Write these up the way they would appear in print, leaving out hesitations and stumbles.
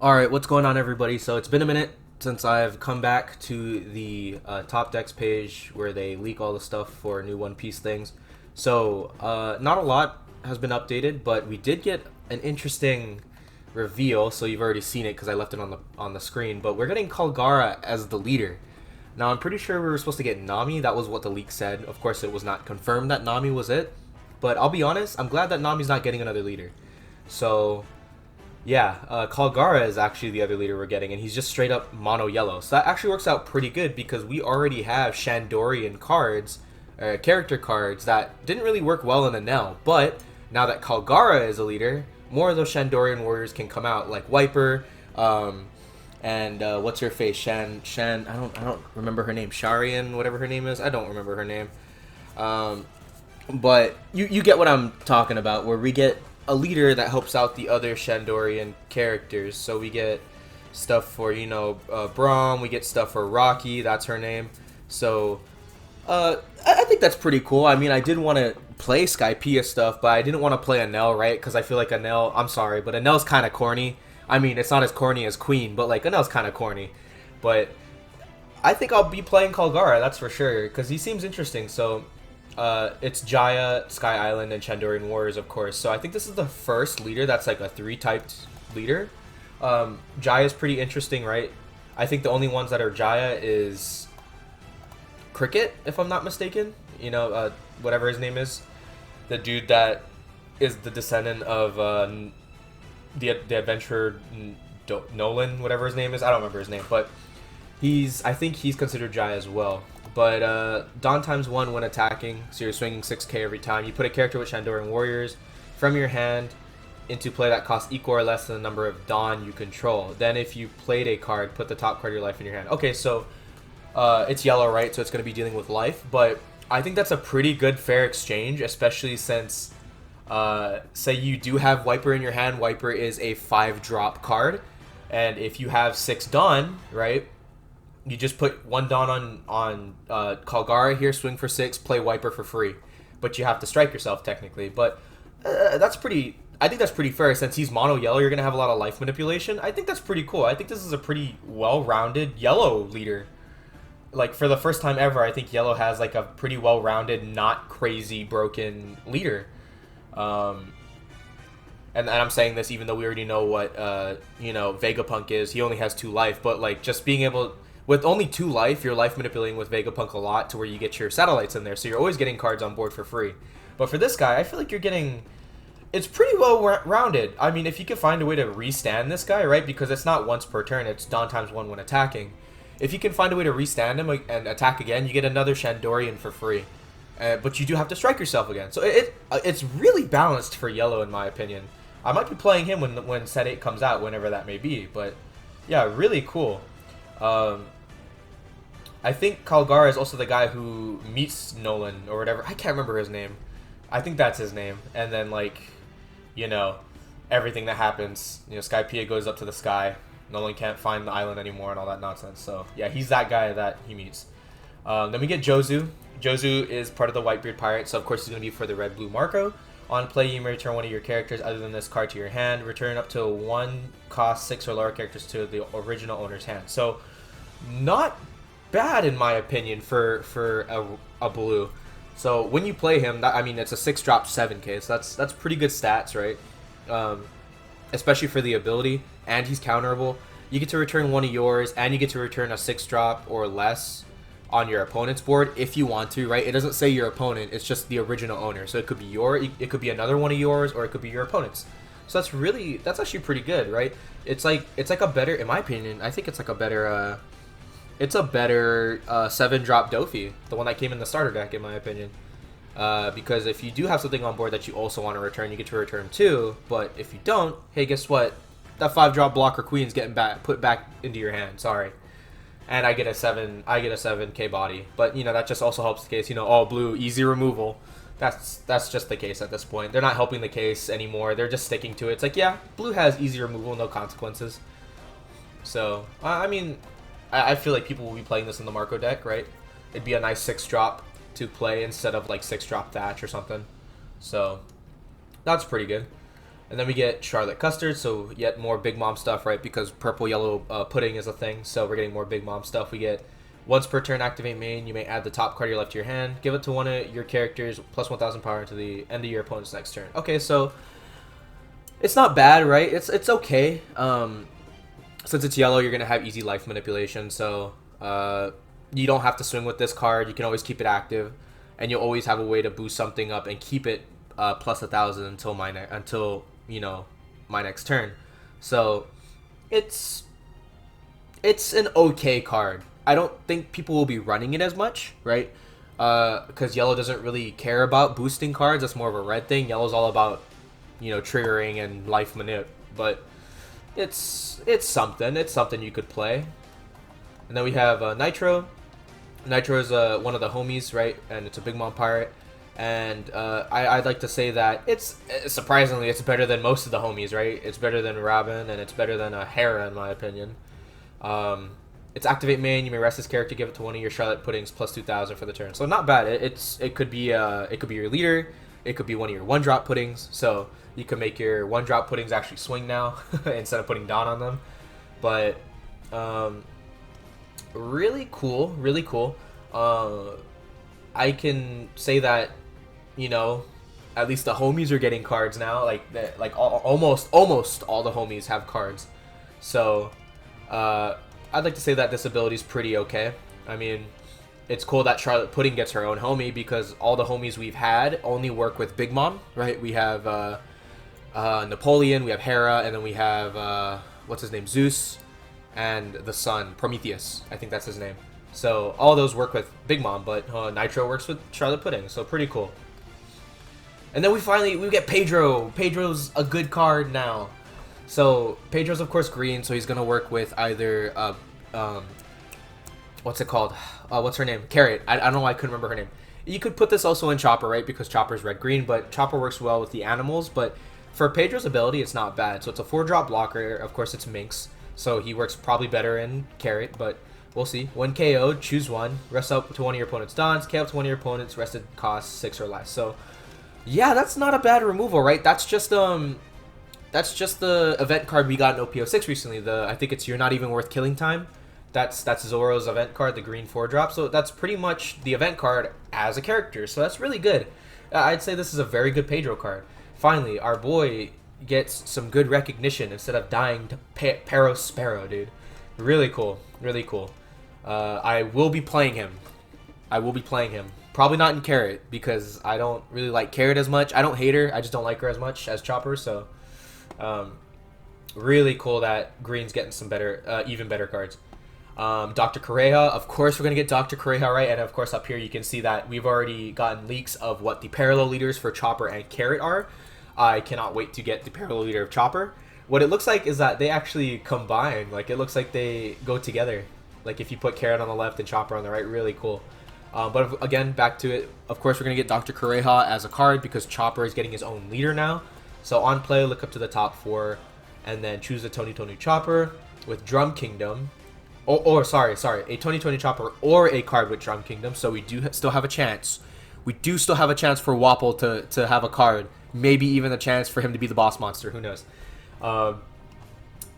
Alright, what's going on, everybody? So it's been a minute since I've come back to the top decks page where they leak all the stuff for new One Piece things. So not a lot has been updated, but we did get an interesting reveal. So you've already seen it because I left it on the screen. But we're getting Kalgara as the leader. Now I'm pretty sure we were supposed to get Nami. That was what the leak said. Of course, it was not confirmed that Nami was it. But I'll be honest, I'm glad that Nami's not getting another leader. So yeah, Kalgara is actually the other leader we're getting, and he's just straight up mono yellow. So that actually works out pretty good because we already have Shandorian cards, character cards that didn't really work well in Enel. But now that Kalgara is a leader, more of those Shandorian warriors can come out, like Wiper, and what's her face, Shan. I don't remember her name, Sharian, whatever her name is. I don't remember her name. But you get what I'm talking about, where we get a leader that helps out the other Shandorian characters. So we get stuff for, Braum, we get stuff for Rocky, that's her name. So I think that's pretty cool. I mean, I did want to play Skypiea stuff, but I didn't want to play Enel, right? Because I feel like Enel, I'm sorry, but Enel's kind of corny. I mean, it's not as corny as Queen, but like Enel's kind of corny. But I think I'll be playing Kalgara, that's for sure, because he seems interesting. So it's Jaya, Sky Island, and Shandorian Warriors, of course. So I think this is the first leader that's like a 3-typed leader. Jaya's pretty interesting, right? I think the only ones that are Jaya is Cricket, if I'm not mistaken. Whatever his name is. The dude that is the descendant of the adventurer Nolan, whatever his name is. I don't remember his name, but I think he's considered Jaya as well. But Dawn times 1 when attacking, so you're swinging 6k every time. You put a character with Shandorian Warriors from your hand into play that costs equal or less than the number of Dawn you control. Then if you played a card, put the top card of your life in your hand. Okay, so it's yellow, right? So it's going to be dealing with life. But I think that's a pretty good fair exchange, especially since, say you do have Wiper in your hand. Wiper is a 5-drop card. And if you have 6 Dawn, right? You just put 1 Dawn on Kalgara here, swing for 6, play Wiper for free. But you have to strike yourself, technically. But that's pretty... I think that's pretty fair. Since he's mono yellow, you're going to have a lot of life manipulation. I think that's pretty cool. I think this is a pretty well-rounded yellow leader. Like, for the first time ever, I think yellow has, like, a pretty well-rounded, not crazy broken leader. And I'm saying this even though we already know what, Vegapunk is. He only has 2 life. But, like, just being able... With only 2 life, you're life manipulating with Vegapunk a lot to where you get your satellites in there. So you're always getting cards on board for free. But for this guy, I feel like you're getting... It's pretty well rounded. I mean, if you can find a way to restand this guy, right? Because it's not once per turn. It's Dawn times 1 when attacking. If you can find a way to restand him and attack again, you get another Shandorian for free. But you do have to strike yourself again. So it's really balanced for yellow, in my opinion. I might be playing him when set 8 comes out, whenever that may be. But yeah, really cool. I think Kalgara is also the guy who meets Nolan or whatever. I can't remember his name. I think that's his name. And then, like, everything that happens. Skypiea goes up to the sky. Nolan can't find the island anymore and all that nonsense. So, yeah, he's that guy that he meets. Then we get Jozu. Jozu is part of the Whitebeard Pirates, so of course he's going to be for the Red Blue Marco. On play, you may return one of your characters other than this card to your hand. Return up to 1 cost 6 or lower characters to the original owner's hand. So, not bad in my opinion for a blue. So when you play him, it's a 6-drop 7k, so that's pretty good stats, right? Especially for the ability, and he's counterable. You get to return one of yours, and you get to return a 6-drop or less on your opponent's board if you want to, right? It doesn't say your opponent, it's just the original owner. So it could be it could be another one of yours, or it could be your opponent's. So that's actually pretty good, right? It's like a better, in my opinion, I think it's like a better 7-drop Dofi, the one that came in the starter deck, in my opinion. Because if you do have something on board that you also want to return, you get to return 2. But if you don't, hey, guess what? That 5-drop blocker queen's getting put back into your hand. Sorry. And I get a 7k body. But that just also helps the case. All blue, easy removal. That's just the case at this point. They're not helping the case anymore. They're just sticking to it. It's like, yeah, blue has easy removal, no consequences. So I feel like people will be playing this in the Marco deck, right? It'd be a nice 6-drop to play instead of like 6-drop Thatch or something. So that's pretty good. And then we get Charlotte Custard, so yet more Big Mom stuff, right? Because purple yellow pudding is a thing, so we're getting more Big Mom stuff. We get once per turn activate main. You may add the top card of your left to your hand. Give it to one of your characters plus 1,000 power until the end of your opponent's next turn. Okay, so it's not bad, right? It's okay. Since it's yellow, you're gonna have easy life manipulation, so you don't have to swing with this card. You can always keep it active, and you'll always have a way to boost something up and keep it plus 1,000 until my next turn. So it's an okay card. I don't think people will be running it as much, right? Because yellow doesn't really care about boosting cards. That's more of a red thing. Yellow's all about triggering and life manip, but it's something. It's something you could play. And then we have Nitro. Nitro is one of the homies, right? And it's a Big Mom pirate. And I'd like to say that surprisingly it's better than most of the homies, right? It's better than Robin, and it's better than Hera in my opinion. It's activate main. You may rest this character, give it to one of your Charlotte puddings plus 2,000 for the turn. So not bad. It could be your leader. It could be one of your 1-drop puddings. So you can make your 1-drop puddings actually swing now instead of putting Dawn on them. But really cool, really cool. I can say that at least the homies are getting cards now. Like almost all the homies have cards. So I'd like to say that this ability is pretty okay. I mean, it's cool that Charlotte Pudding gets her own homie because all the homies we've had only work with Big Mom, right? We have Napoleon, we have Hera, and then we have what's his name, Zeus, and the son, Prometheus. I think that's his name. So all those work with Big Mom, but Nitro works with Charlotte Pudding, so pretty cool. And then we get Pedro. Pedro's a good card now. So Pedro's of course green, so he's gonna work with either what's it called? What's her name? Carrot. I don't know why I couldn't remember her name. You could put this also in Chopper, right? Because Chopper's red-green, but Chopper works well with the animals. But for Pedro's ability, it's not bad. So it's a 4-drop blocker. Of course, it's Minx, so he works probably better in Carrot, but we'll see. When KO'd, choose one. Rest up to one of your opponent's Dons. KO up to one of your opponent's rested costs 6 or less. So yeah, that's not a bad removal, right? That's just the event card we got in OP-06 recently. I think it's You're Not Even Worth Killing Time. That's Zoro's event card, the green 4-drop. So that's pretty much the event card as a character. So that's really good. I'd say this is a very good Pedro card. Finally, our boy gets some good recognition instead of dying to Pero Sparrow, dude. Really cool. Really cool. I will be playing him. Probably not in Carrot because I don't really like Carrot as much. I don't hate her. I just don't like her as much as Chopper. So really cool that Green's getting some better, even better cards. Dr. Correja, of course we're going to get Dr. Correja, right? And of course up here you can see that we've already gotten leaks of what the parallel leaders for Chopper and Carrot are. I cannot wait to get the parallel leader of Chopper. What it looks like is that they actually combine. Like, it looks like they go together. Like, if you put Carrot on the left and Chopper on the right, really cool. But again, back to it. Of course, we're going to get Dr. Correja as a card because Chopper is getting his own leader now. So on play, look up to the top 4 and then choose a Tony Chopper with Drum Kingdom. Sorry, a Tony Chopper or a card with Drum Kingdom. So we do still have a chance. We do still have a chance for Wapple to have a card. Maybe even a chance for him to be the boss monster. Who knows?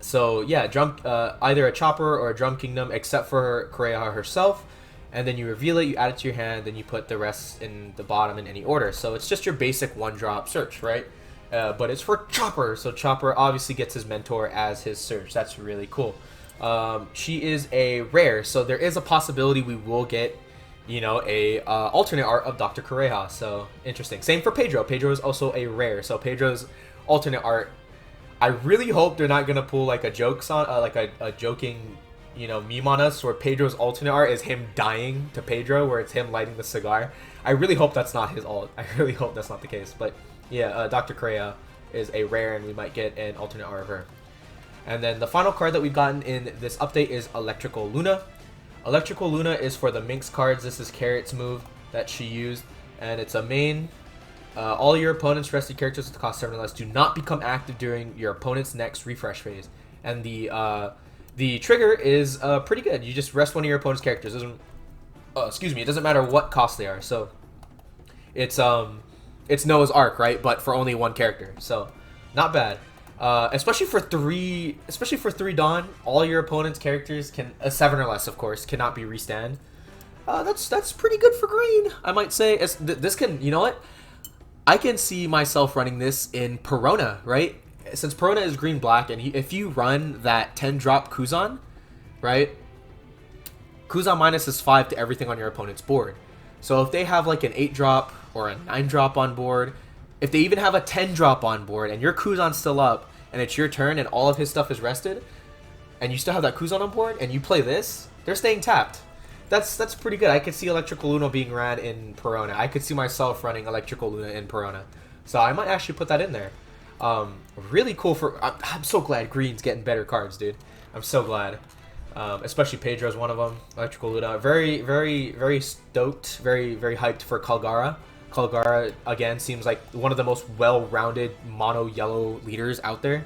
So yeah, either a Chopper or a Drum Kingdom, except for Correja herself. And then you reveal it, you add it to your hand, then you put the rest in the bottom in any order. So it's just your basic 1-drop search, right? But it's for Chopper, so Chopper obviously gets his mentor as his search. That's really cool. She is a rare, so there is a possibility we will get, a alternate art of Dr. Correja. So interesting. Same for Pedro. Pedro is also a rare, so Pedro's alternate art. I really hope they're not gonna pull like a a joking, meme on us where Pedro's alternate art is him dying to Pedro, where it's him lighting the cigar. I really hope that's not his alt. I really hope that's not the case. But yeah, Dr. Correja is a rare, and we might get an alternate art of her. And then the final card that we've gotten in this update is Electrical Luna. Electrical Luna is for the Minx cards. This is Carrot's move that she used, and it's a main. All your opponent's rested characters with the cost 7 or less do not become active during your opponent's next refresh phase. And the trigger is pretty good. You just rest one of your opponent's characters. It doesn't matter what cost they are. So it's Noah's Ark, right? But for only one character. So Not bad. Especially for three Dawn, all your opponent's characters can 7 or less, of course, cannot be restand. That's pretty good for green, I might say. This can, you know what? I can see myself running this in Perona, right? Since Perona is green black, and if you run that 10 drop Kuzan, right? Kuzan minus is 5 to everything on your opponent's board. So if they have like an 8 drop or a 9 drop on board, if they even have a 10 drop on board and your Kuzan's still up and it's your turn and all of his stuff is rested, and you still have that Kuzan on board and you play this, they're staying tapped. That's pretty good. I could see Electrical Luna being ran in Perona. I could see myself running Electrical Luna in Perona. So I might actually put that in there. Really cool for... I'm so glad Green's getting better cards, dude. I'm so glad. Especially Pedro's one of them. Electrical Luna. Very, very, very stoked. Very, very hyped for Calgara. Calgara, again, seems like one of the most well-rounded mono yellow leaders out there.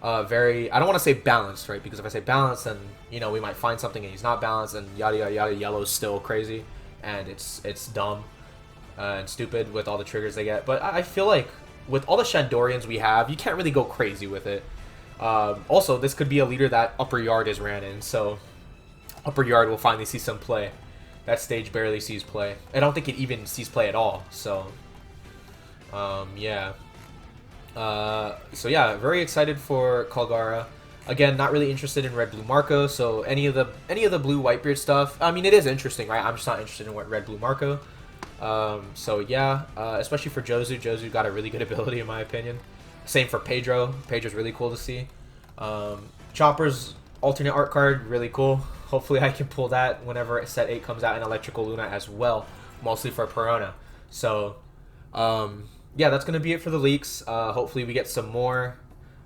I don't want to say balanced, right? Because if I say balanced, then, you know, we might find something and he's not balanced, and yada, yada, yada. Yellow's still crazy, and it's dumb and stupid with all the triggers they get. But I feel like with all the Shandorians we have, you can't really go crazy with it. Also, this could be a leader that Upper Yard is ran in, so Upper Yard will finally see some play. That stage barely sees play. I don't think it even sees play at all, so yeah. So yeah, very excited for Calgara. Again, not really interested in Red Blue Marco, so any of the blue Whitebeard stuff, I mean, it is interesting, right? I'm just not interested in what Red Blue Marco. So yeah, especially for Jozu. Jozu got a really good ability in my opinion. Same for Pedro. Pedro's really cool to see. Chopper's alternate art card, really cool. Hopefully I can pull that whenever set 8 comes out in Electrical Luna as well, mostly for Perona. So yeah, that's going to be it for the leaks. Hopefully we get some more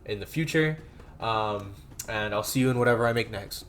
in the future. And I'll see you in whatever I make next.